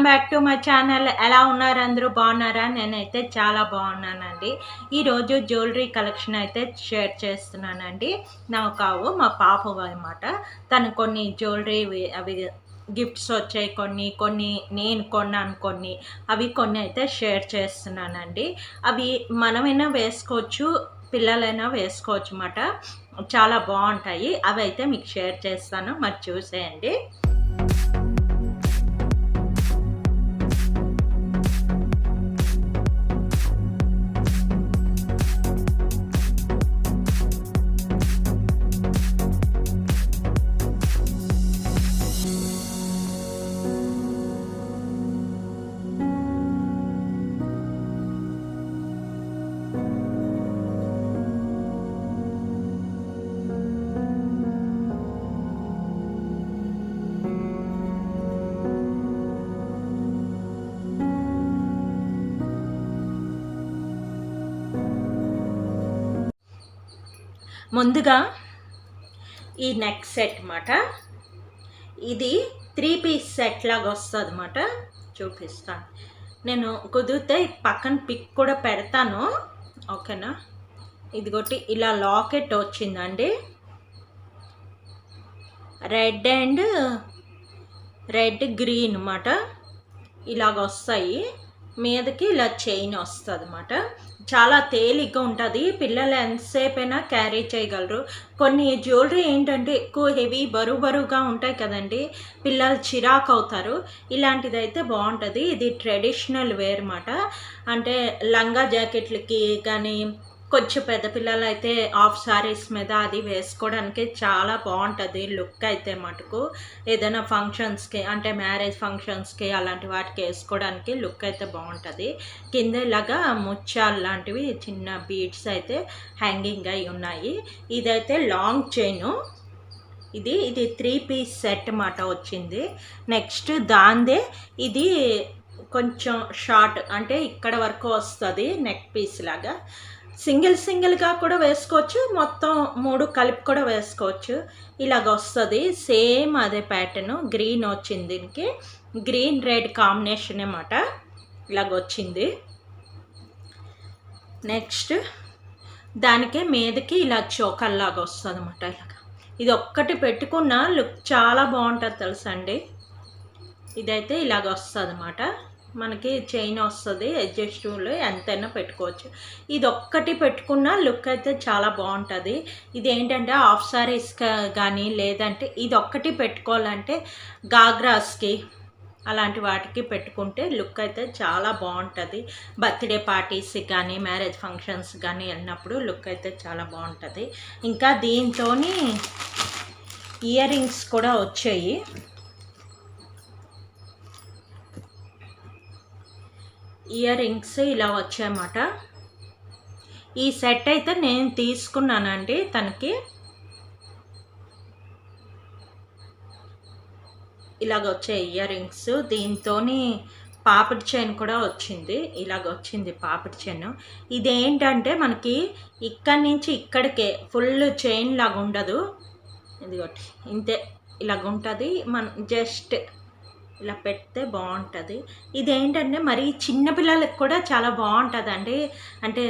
Back to my channel. ఎలా ఉన్నారు అందరూ? బాగున్నారా? నేనైతే చాలా బాగున్నానండి. ఈరోజు జ్యువెలరీ కలెక్షన్ అయితే షేర్ చేస్తున్నానండి. నాకు కావు, మా పాప అనమాట. తను కొన్ని జ్యువెలరీ అవి గిఫ్ట్స్ వచ్చాయి, కొన్ని నేను కొన్నాను, కొన్ని అయితే షేర్ చేస్తున్నానండి. అవి మనమైనా వేసుకోవచ్చు, పిల్లలైనా వేసుకోవచ్చు అన్నమాట. చాలా బాగుంటాయి. అవి అయితే మీకు షేర్ చేస్తాను, మరి చూసేయండి. ముందుగా ఈ నెక్ సెట్ అన్నమాట. ఇది 3 పీస్ సెట్ లాగా వస్తుంది అన్నమాట. చూపిస్తాను, నేను కుదిరితే పక్కన పిక్ కూడా పెడతాను, ఓకేనా. ఇదిగోటి ఇలా లాకెట్ వచ్చిందండి. రెడ్ గ్రీన్ అన్నమాట. ఇలాగ వస్తాయి. మీదకి ఇలా చైన్ వస్తుంది అన్నమాట. చాలా తేలిగ్గా ఉంటుంది, పిల్లలు ఎంతసేపు అయినా క్యారీ చేయగలరు. కొన్ని జ్యువెలరీ ఏంటంటే ఎక్కువ హెవీ బరువుగా ఉంటాయి కదండి, పిల్లలు చిరాకు అవుతారు. ఇలాంటిది అయితే బాగుంటుంది. ఇది ట్రెడిషనల్ వేర్ అన్నమాట. అంటే లంగా జాకెట్లకి కానీ, కొంచెం పెద్ద పిల్లలు అయితే హాఫ్ సారీస్ మీద అది వేసుకోవడానికి చాలా బాగుంటుంది లుక్ అయితే మటుకు. ఏదైనా ఫంక్షన్స్కి, అంటే మ్యారేజ్ ఫంక్షన్స్కి అలాంటి వాటికి వేసుకోవడానికి లుక్ అయితే బాగుంటుంది. కింద ఇలాగా ముత్యాలు లాంటివి చిన్న బీడ్స్ అయితే హ్యాంగింగ్ అయి ఉన్నాయి. ఇదైతే లాంగ్ చైను. ఇది 3 పీస్ సెట్ మాట వచ్చింది. నెక్స్ట్ దాందే ఇది కొంచెం షార్ట్, అంటే ఇక్కడ వరకు వస్తుంది నెక్ పీస్ లాగా. సింగిల్గా కూడా వేసుకోవచ్చు, మొత్తం 3 కలిపి కూడా వేసుకోవచ్చు. ఇలాగ వస్తుంది. సేమ్ అదే ప్యాటర్న్. గ్రీన్ వచ్చింది, దీనికి గ్రీన్ రెడ్ కాంబినేషన్ అన్నమాట. ఇలాగ వచ్చింది. నెక్స్ట్ దానికే మీదకి ఇలా చోకల్లాగా వస్తుంది అన్నమాట. ఇలాగ ఇది ఒక్కటి పెట్టుకున్న లుక్ చాలా బాగుంటుంది తెలుసా అండి. ఇదైతే ఇలాగ వస్తుంది అన్నమాట. మనకి చైన్ వస్తుంది, అడ్జస్టబుల్, ఎంతైనా పెట్టుకోవచ్చు. ఇది ఒక్కటి పెట్టుకున్న లుక్ అయితే చాలా బాగుంటుంది. ఇది ఏంటంటే హాఫ్ సారీస్ కానీ, లేదంటే ఇది ఒక్కటి పెట్టుకోవాలంటే గాగ్రాస్కి అలాంటి వాటికి పెట్టుకుంటే లుక్ అయితే చాలా బాగుంటుంది. బర్త్డే పార్టీస్కి కానీ, మ్యారేజ్ ఫంక్షన్స్ కానీ వెళ్ళినప్పుడు లుక్ అయితే చాలా బాగుంటుంది. ఇంకా దీంతో ఇయర్ రింగ్స్ కూడా వచ్చాయి. ఇయర్ రింగ్స్ ఇలా వచ్చాయన్నమాట. ఈ సెట్ అయితే నేను తీసుకున్నానండి తనకి. ఇలాగ వచ్చాయి ఇయర్ రింగ్స్. దీంతో పాపిడి చైన్ కూడా వచ్చింది. ఇలాగ వచ్చింది పాపిడి చైన్. ఇదేంటంటే మనకి ఇక్కడి నుంచి ఇక్కడికే ఫుల్ చైన్ లాగా ఉండదు. ఇదిగోటి ఇంతే ఇలాగ ఉంటుంది. జస్ట్ ఇలా పెడితే బాగుంటుంది. ఇదేంటంటే మరి చిన్నపిల్లలకి కూడా చాలా బాగుంటుంది అండి. అంటే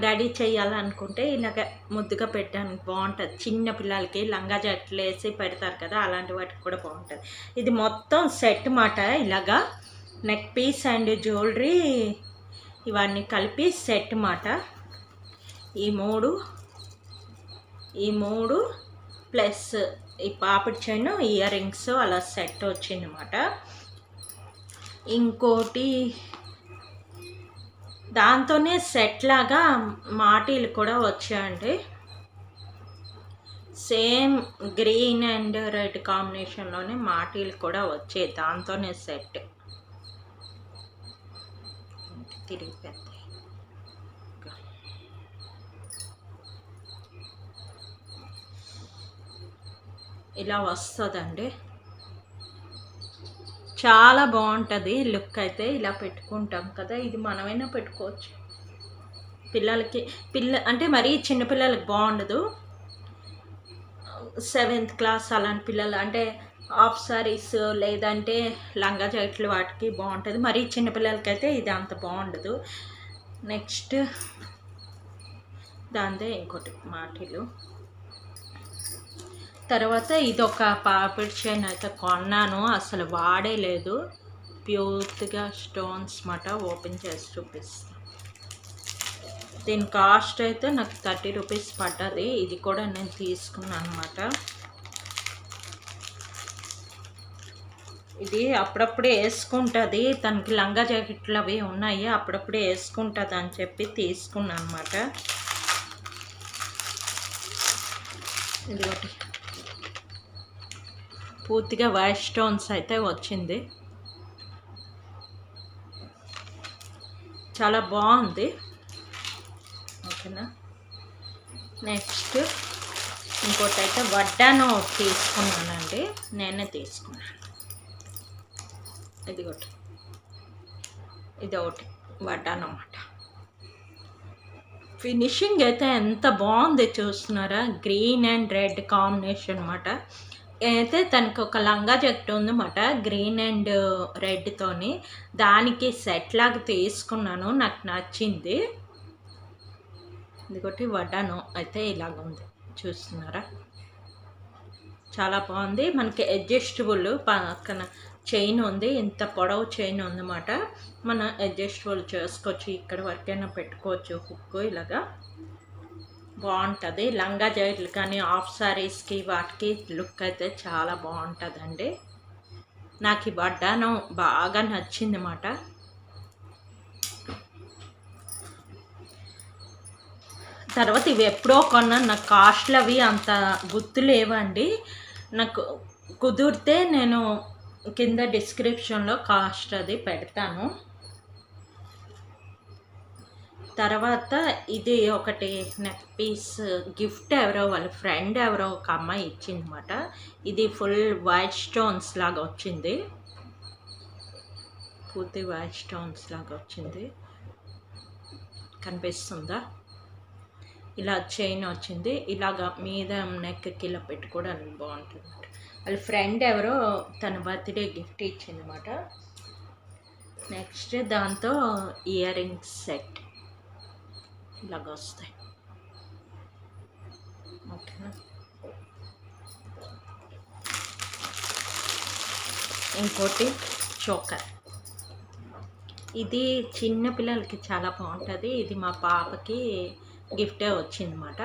రెడీ చేయాలనుకుంటే ఇలాగ ముద్దుగా పెట్టడానికి బాగుంటుంది. చిన్నపిల్లలకి లంగా జాకెట్లు వేసి పెడతారు కదా, అలాంటి వాటికి కూడా బాగుంటుంది. ఇది మొత్తం సెట్ మాట. ఇలాగా నెక్ పీస్ అండ్ జ్యువెలరీ ఇవన్నీ కలిపి సెట్ మాట. ఈ మూడు ప్లస్ ఈ పాపిడి చైన్, ఇయర్ రింగ్స్ అలా సెట్ వచ్చిందన్నమాట. ఇంకోటి దాంతోనే సెట్ లాగా మాటీలు కూడా వచ్చాయండి. సేమ్ గ్రీన్ అండ్ రెడ్ కాంబినేషన్లోనే మాటీలు కూడా వచ్చాయి. దాంతోనే సెట్ తిరిగి పెద్ద ఇలా వస్తుందండి. చాలా బాగుంటుంది లుక్ అయితే. ఇలా పెట్టుకుంటాం కదా, ఇది మనమైనా పెట్టుకోవచ్చు. పిల్లలకి అంటే మరీ చిన్నపిల్లలకి బాగుండదు. 7th క్లాస్ అలాంటి పిల్లలు, అంటే హాఫ్ సారీస్ లేదంటే లంగా జాకెట్లు వాటికి బాగుంటుంది. మరీ చిన్నపిల్లలకైతే ఇది అంత బాగుండదు. నెక్స్ట్ దాందే ఇంకోటి మాటిలు. తర్వాత ఇదొక పాపిడి చైన్ అయితే కొన్నాను, అసలు వాడే లేదు. ప్యూర్గా స్టోన్స్ మాట. ఓపెన్ చేసి చూపిస్తాను. దీని కాస్ట్ అయితే నాకు 30 రూపీస్ పడ్డది. ఇది కూడా నేను తీసుకున్నాను అనమాట. ఇది అప్పుడప్పుడే వేసుకుంటుంది, తనకి లంగా జాకెట్లు అవి ఉన్నాయి, అప్పుడప్పుడే వేసుకుంటుంది అని చెప్పి తీసుకున్నాను అనమాట. ఇది ఒకటి పూర్తిగా వైట్ స్టోన్స్ అయితే వచ్చింది. చాలా బాగుంది. ఓకేనా. నెక్స్ట్ ఇంకోటి అయితే వడ్డాను తీసుకున్నానండి, నేనే తీసుకున్నాను. ఇది ఒకటి వడ్డాను అన్నమాట. ఫినిషింగ్ అయితే ఎంత బాగుంది చూస్తున్నారా, గ్రీన్ అండ్ రెడ్ కాంబినేషన్ అనమాట. అయితే తనకి ఒక లంగా జాకెట్ ఉందన్నమాట, గ్రీన్ అండ్ రెడ్తోని. దానికి సెట్ లాగా తీసుకున్నాను, నాకు నచ్చింది. ఇదిగోటి వడ్డాను అయితే ఇలాగ ఉంది, చూస్తున్నారా, చాలా బాగుంది. మనకి అడ్జస్టబుల్ పక్కన చైన్ ఉంది, ఇంత పొడవు చైన్ ఉందన్నమాట. మనం అడ్జస్టబుల్ చేసుకోవచ్చు, ఇక్కడ వరకైనా పెట్టుకోవచ్చు హుక్. ఇలాగా బాగుంటుంది. లంగా జాకెట్లు కానీ హాఫ్ సారీస్కి వాటికి లుక్ అయితే చాలా బాగుంటుందండి. నాకు ఈ వడ్డానం బాగా నచ్చింది అన్నమాట. తర్వాత ఇవి ఎప్పుడో కొన్నాను, నాకు కాస్ట్లు అవి అంత గుర్తు లేవండి. నాకు కుదిరితే నేను కింద డిస్క్రిప్షన్లో కాస్ట్ అది పెడతాను. తర్వాత ఇది ఒకటి నెక్ పీస్ గిఫ్ట్, ఎవరో వాళ్ళ ఫ్రెండ్ ఎవరో ఒక అమ్మాయి ఇచ్చిందన్నమాట. ఇది ఫుల్ వైట్ స్టోన్స్ లాగా వచ్చింది, పూర్తి వైట్ స్టోన్స్ లాగా వచ్చింది, కనిపిస్తుందా. ఇలా చైన్ వచ్చింది, ఇలాగ మీద నెక్కి ఇలా పెట్టుకోవడానికి బాగుంటుంది. వాళ్ళ ఫ్రెండ్ ఎవరో తన బర్త్డే గిఫ్ట్ ఇచ్చిందన్నమాట. నెక్స్ట్ దాంతో ఇయర్ రింగ్స్ సెట్ ఇలాగ వస్తాయి. ఓకేనా. ఇంకోటి చోకర్, ఇది చిన్న పిల్లలకి చాలా బాగుంటుంది. ఇది మా పాపకి గిఫ్టే వచ్చిందన్నమాట.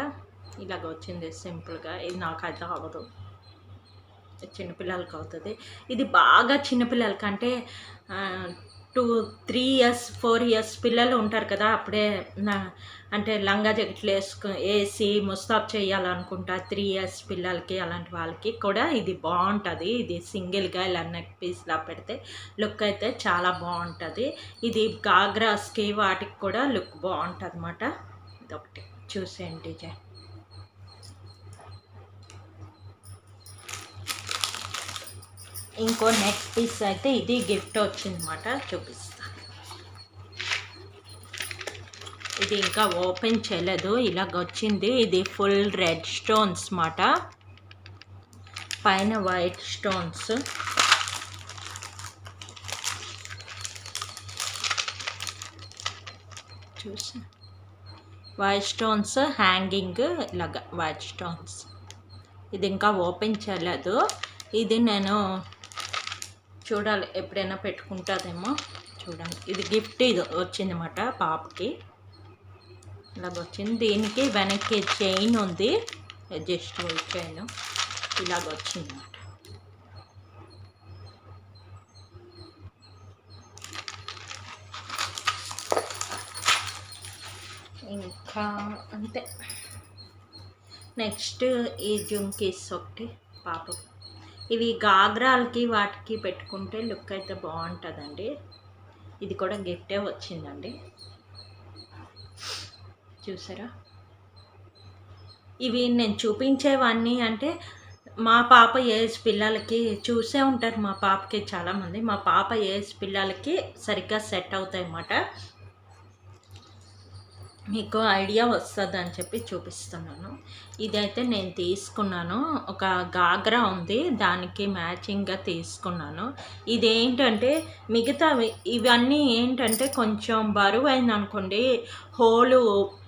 ఇలాగ వచ్చింది సింపుల్గా. ఇది నాకు అయితే అవ్వదు, చిన్నపిల్లలకి అవుతుంది. ఇది బాగా చిన్నపిల్లలకి అంటే 2-3 ఇయర్స్ 4 ఇయర్స్ పిల్లలు ఉంటారు కదా, అప్పుడే అంటే లంగా జాకెట్లు వేసి ముస్తాబ్ చేయాలనుకుంటా 3 ఇయర్స్ పిల్లలకి, అలాంటి వాళ్ళకి కూడా ఇది బాగుంటుంది. ఇది సింగిల్గా ఇలా నెక్ పీస్లా పెడితే లుక్ అయితే చాలా బాగుంటుంది. ఇది గాగ్రాస్కి వాటికి కూడా లుక్ బాగుంటుంది అన్నమాట. ఇదొకటి చూసేయండి డిజైన్. ఇంకో నెక్ పీస్ అయితే ఇది గిఫ్ట్ వచ్చిందన్నమాట, చూపిస్తాను. ఇది ఇంకా ఓపెన్ చేయలేదు, ఇలాగ వచ్చింది. ఇది ఫుల్ రెడ్ స్టోన్స్ మాట, పైన వైట్ స్టోన్స్. చూసి వైట్ స్టోన్స్ హ్యాంగింగ్, ఇలాగ వైట్ స్టోన్స్. ఇది ఇంకా ఓపెన్ చేయలేదు, ఇది నేను చూడాలి ఎప్పుడైనా పెట్టుకుంటుందేమో చూడాలి. ఇది గిఫ్ట్ ఇది వచ్చిందన్నమాట పాపకి, ఇలాగ వచ్చింది. దీనికి వెనక్కి చైన్ ఉంది, అడ్జస్టబుల్ చైన్, ఇలాగ వచ్చిందన్నమాట. ఇంకా అంతే. నెక్స్ట్ ఈ జుంకీస్ ఒకటి పాపకు. ఇవి గాగ్రాలకి వాటికి పెట్టుకుంటే లుక్ అయితే బాగుంటుందండి. ఇది కూడా గిఫ్టే వచ్చిందండి, చూసారా. ఇవి నేను చూపించేవన్నీ అంటే మా పాప ఏజ్ పిల్లలకి, చూసే ఉంటారు మా పాపకి చాలామంది, మా పాప ఏజ్ పిల్లలకి సరిగ్గా సెట్ అవుతాయి అన్నమాట. మీకు ఐడియా వస్తుందని చెప్పి చూపిస్తున్నాను. ఇదైతే నేను తీసుకున్నాను. ఒక గాగ్రా ఉంది. దానికి మ్యాచింగ్‌గా తీసుకున్నాను. ఇదేంటంటే మిగతావి ఇవన్నీ ఏంటంటే కొంచెం బరువైందనుకోండి హోలు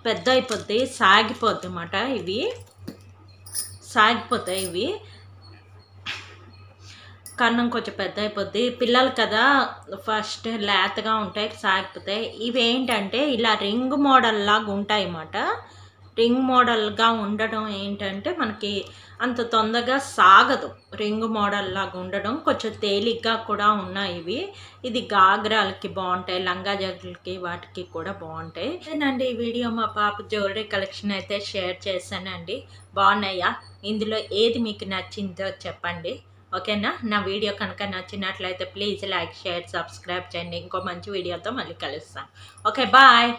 పెద్దయిపోద్ది. సాగిపోద్దన్నమాట ఇవి. సాగిపోతాయి ఇవి. కన్నం కొంచెం పెద్ద అయిపోద్ది. పిల్లలు కదా ఫస్ట్ లేతగా ఉంటాయి, సాగిపోతాయి. ఇవేంటంటే ఇలా రింగ్ మోడల్ లాగా ఉంటాయి అన్నమాట. రింగ్ మోడల్గా ఉండడం ఏంటంటే మనకి అంత తొందరగా సాగదు. రింగ్ మోడల్ లాగా ఉండడం కొంచెం తేలిగ్గా కూడా ఉన్నాయి ఇవి. ఇది గాగ్రాలకి బాగుంటాయి, లంగా జాకెట్లకి వాటికి కూడా బాగుంటాయి. అదేనండి ఈ వీడియో మా పాప జ్యువెలరీ కలెక్షన్ అయితే షేర్ చేశానండి. బాగున్నాయా? ఇందులో ఏది మీకు నచ్చిందో చెప్పండి. ఓకేనా? నా వీడియో కనుక నచ్చినట్లయితే ప్లీజ్ లైక్, షేర్, సబ్స్క్రైబ్ చేయండి. ఇంకో మంచి వీడియోతో మళ్ళీ కలుస్తాను. Okay, bye.